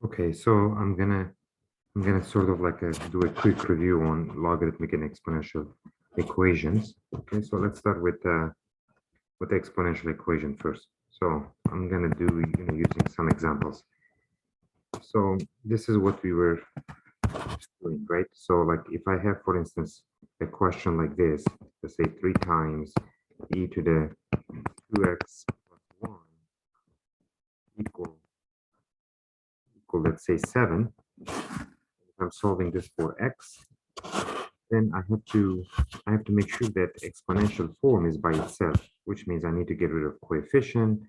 Okay, so I'm gonna sort of like do a quick review on logarithmic and exponential equations. Okay, so let's start with the exponential equation first. So I'm gonna do using some examples. So this is what we were doing, right? So like if I have, for instance, a question like this, let's say 3 times e to the 2x plus 1 equal let's say 7. If I'm solving this for x, then I have to make sure that exponential form is by itself, which means I need to get rid of coefficient,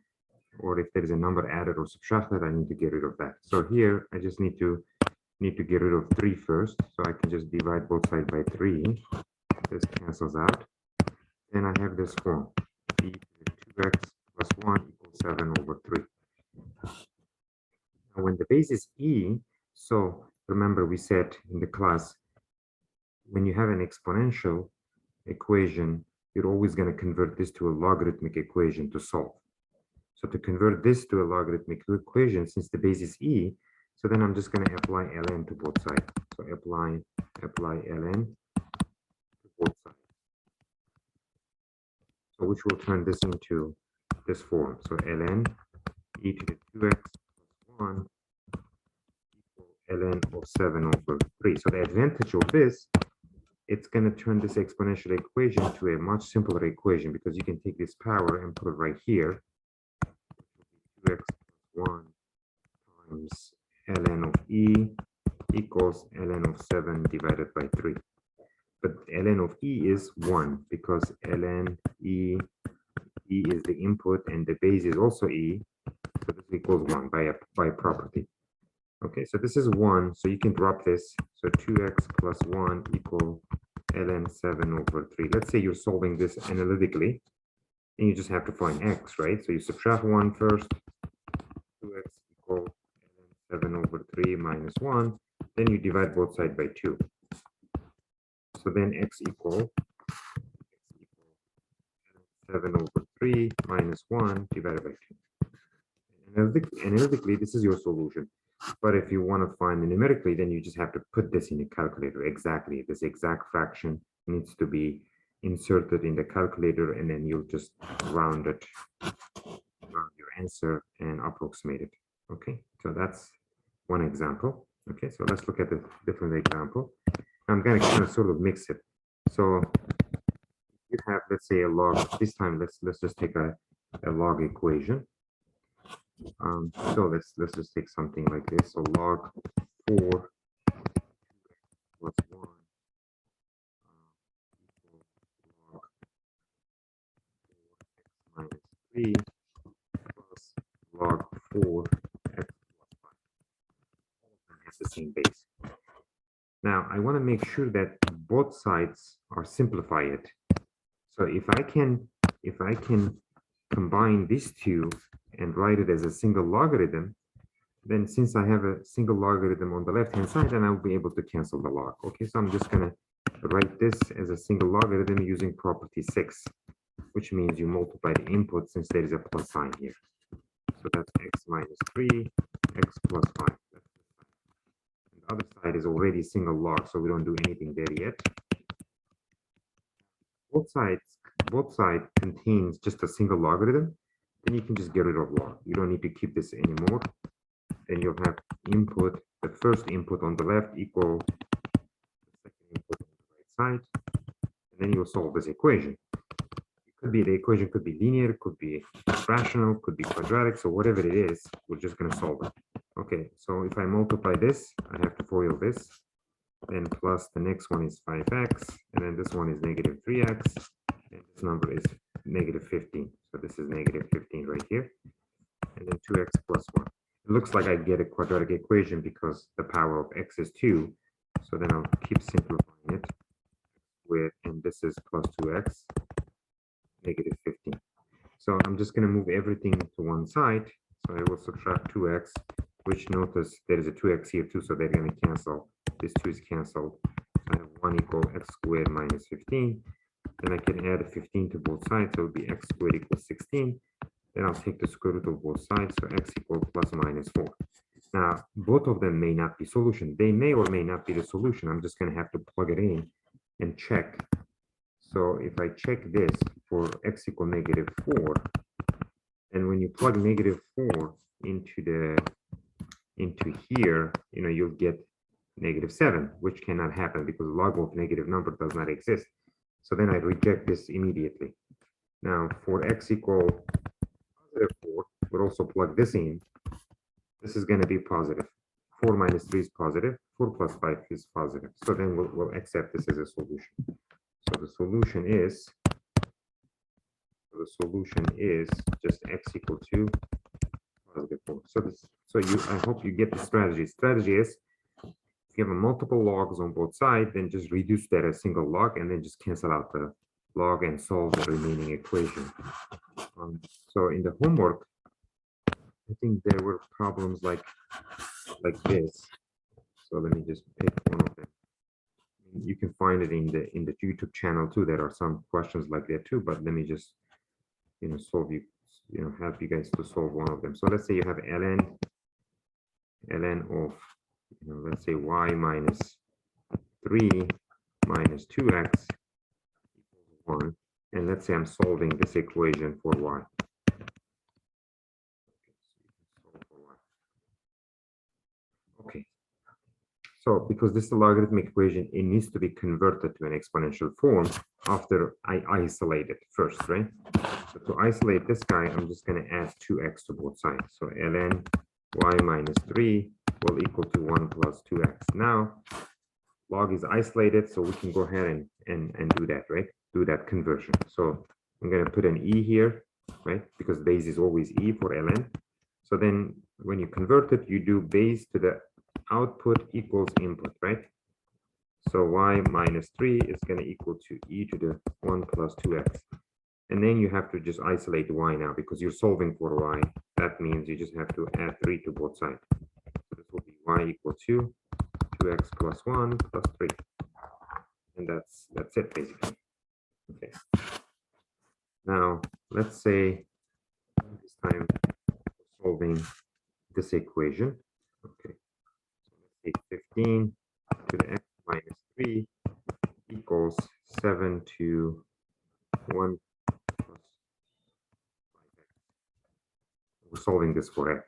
or if there is a number added or subtracted, I need to get rid of that. So here I just need to get rid of 3 first, so I can just divide both sides by 3. This cancels out. Then I have this form, e to the 2x plus 1 equals 7 over 3. Now when the base is e, so remember we said in the class, when you have an exponential equation, you're always going to convert this to a logarithmic equation to solve. So to convert this to a logarithmic equation, since the base is e, so then I'm just going to apply ln to both sides. So apply ln to both sides. So which will turn this into this form. So ln e to the 2x plus 1 equal ln of 7 over 3. So the advantage of this, it's going to turn this exponential equation to a much simpler equation, because you can take this power and put it right here. 2x plus 1 times ln of e equals ln of 7 divided by 3. But ln of e is 1, because ln e is the input and the base is also e, so this equals 1 by property. Okay, so this is 1, so you can drop this. So 2x plus 1 equal ln 7 over 3. Let's say you're solving this analytically, and you just have to find x, right? So you subtract 1 first, 2x equal ln 7 over 3 minus 1, then you divide both sides by 2. So then x equal 7 over 3 minus 1 divided by 2. Analytically, this is your solution. But if you want to find it numerically, then you just have to put this in a calculator. Exactly. This exact fraction needs to be inserted in the calculator, and then you'll just round your answer and approximate it. Okay, so that's one example. Okay, so let's look at a different example. I'm going to kind of sort of mix it. So you have, let's say, a log. This time, let's just take a log equation. So let's just take something like this. So log 4 plus 1 equals log 4x minus 3 plus log 4x plus 5. All of them have the same base. Now I want to make sure that both sides are simplified. So if I can combine these two and write it as a single logarithm, then since I have a single logarithm on the left-hand side, then I'll be able to cancel the log. Okay, so I'm just going to write this as a single logarithm using property 6, which means you multiply the input since there is a plus sign here. So that's x minus 3, x plus 5. That's the side. And the other side is already single log, so we don't do anything there yet. Both sides contains just a single logarithm, then you can just get rid of log. You don't need to keep this anymore. Then you'll have input, the first input on the left equal the second input on the right side, and then you'll solve this equation. The equation could be linear, could be rational, could be quadratic, so whatever it is, we're just going to solve it. Okay, so if I multiply this, I have to FOIL this, then plus the next one is 5x, and then this one is negative 3x, and this number is negative 15. So this is negative 15 right here, and then 2x plus 1. It looks like I get a quadratic equation because the power of x is 2. So then I'll keep simplifying it with, and this is plus 2x, negative 15. So I'm just going to move everything to one side. So I will subtract 2x, which notice there is a 2x here too, so they're going to cancel. This 2 is canceled. So I have 1 equal x squared minus 15. Then I can add a 15 to both sides, so it will be x squared equals 16. Then I'll take the square root of both sides, so x equals plus minus 4. Now, both of them may not be solution. They may or may not be the solution. I'm just going to have to plug it in and check. So if I check this for x equal -4, and when you plug -4 into here, you'll get -7, which cannot happen because log of negative number does not exist. So then I reject this immediately. Now for x equal +4, we'll also plug this in. This is going to be positive. 4 minus 3 is positive. 4 plus 5 is positive. So then we'll accept this as a solution. So the solution is just x equal to +4. I hope you get the strategy. Strategy is, if you have multiple logs on both sides, then just reduce that as single log and then just cancel out the log and solve the remaining equation. So in the homework, I think there were problems like this. So let me just pick one of them. You can find it in the YouTube channel too. There are some questions like that too, but let me just help you guys to solve one of them. So let's say you have ln of let's say y minus 3 minus 2x equals 1, and let's say I'm solving this equation for y. Okay, so because this is a logarithmic equation, it needs to be converted to an exponential form after I isolate it first, right? So to isolate this guy, I'm just going to add 2x to both sides. So ln y minus 3 will equal to 1 plus 2x. Now, log is isolated, so we can go ahead and do that, right? Do that conversion. So I'm going to put an e here, right? Because base is always e for ln. So then when you convert it, you do base to the output equals input, right? So y minus 3 is going to equal to e to the 1 plus 2x. And then you have to just isolate y now because you're solving for y. That means you just have to add 3 to both sides. So this will be y equal to 2x plus 1 plus 3. And that's it basically. Okay. Now let's say this time we're solving this equation. Okay. So let's say 15 to the x minus 3 equals 7 to 1 plus 5x. We're solving this for x.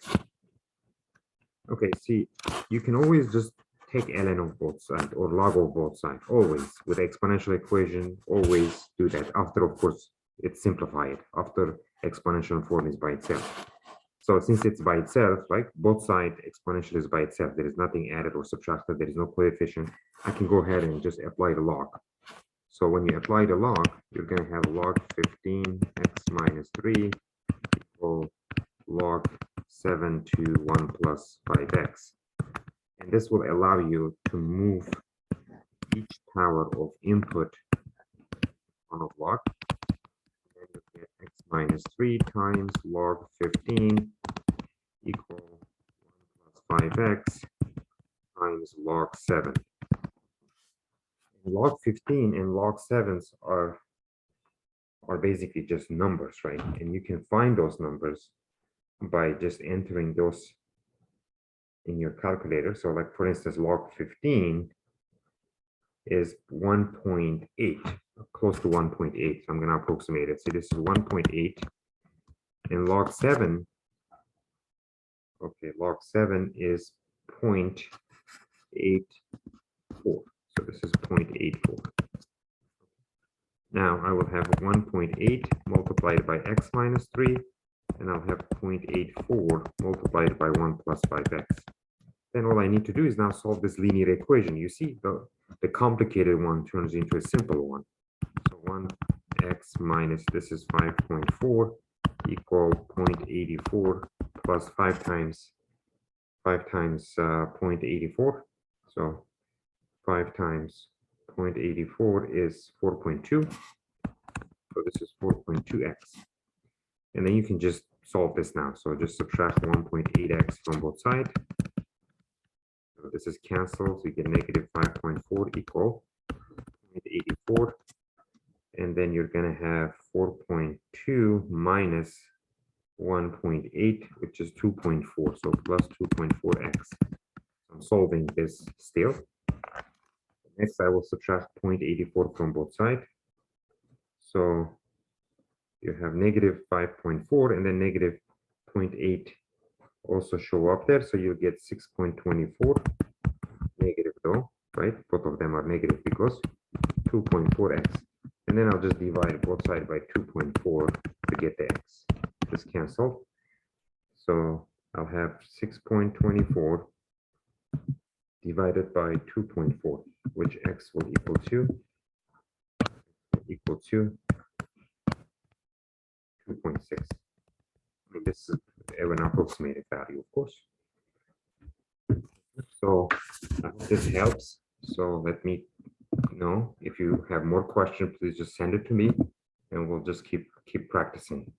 Okay, see, you can always just take ln of both sides or log of both sides, always. With exponential equation, always do that. After, of course, it's simplified. After exponential form is by itself. So since it's by itself, right, both sides exponential is by itself. There is nothing added or subtracted. There is no coefficient. I can go ahead and just apply the log. So when you apply the log, you're going to have log 15x minus 3 equal log 7 to 1 plus 5x. And this will allow you to move each power of input on a log. And you get x minus 3 times log 15 equal 1 plus 5x times log 7. And log 15 and log 7s are basically just numbers, right? And you can find those numbers by just entering those in your calculator. So like for instance, log 15 is 1.8, close to 1.8. So I'm going to approximate it. So this is 1.8, and log 7, okay, log 7 is 0.84. So this is 0.84. Now I will have 1.8 multiplied by x minus 3, and I'll have 0.84 multiplied by 1 plus 5x. Then all I need to do is now solve this linear equation. You see, the complicated one turns into a simple one. So 1x minus, this is 5.4 equal 0.84 plus 5 times 0.84. So 5 times 0.84 is 4.2. So this is 4.2x. And then you can just solve this now. So just subtract 1.8x from both sides. So this is canceled. So you get negative 5.4 equal 0.84. And then you're going to have 4.2 minus 1.8, which is 2.4, so plus 2.4x. I'm solving this still. Next, I will subtract 0.84 from both sides. So you have negative 5.4 and then negative 0.8 also show up there. So you get 6.24 negative though, right? Both of them are negative because 2.4x. And then I'll just divide both sides by 2.4 to get the x. Just cancel. So I'll have 6.24 divided by 2.4, which x will equal to 2.6. This is an approximated value, of course. So I hope this helps. So let me know if you have more questions, please just send it to me and we'll just keep practicing.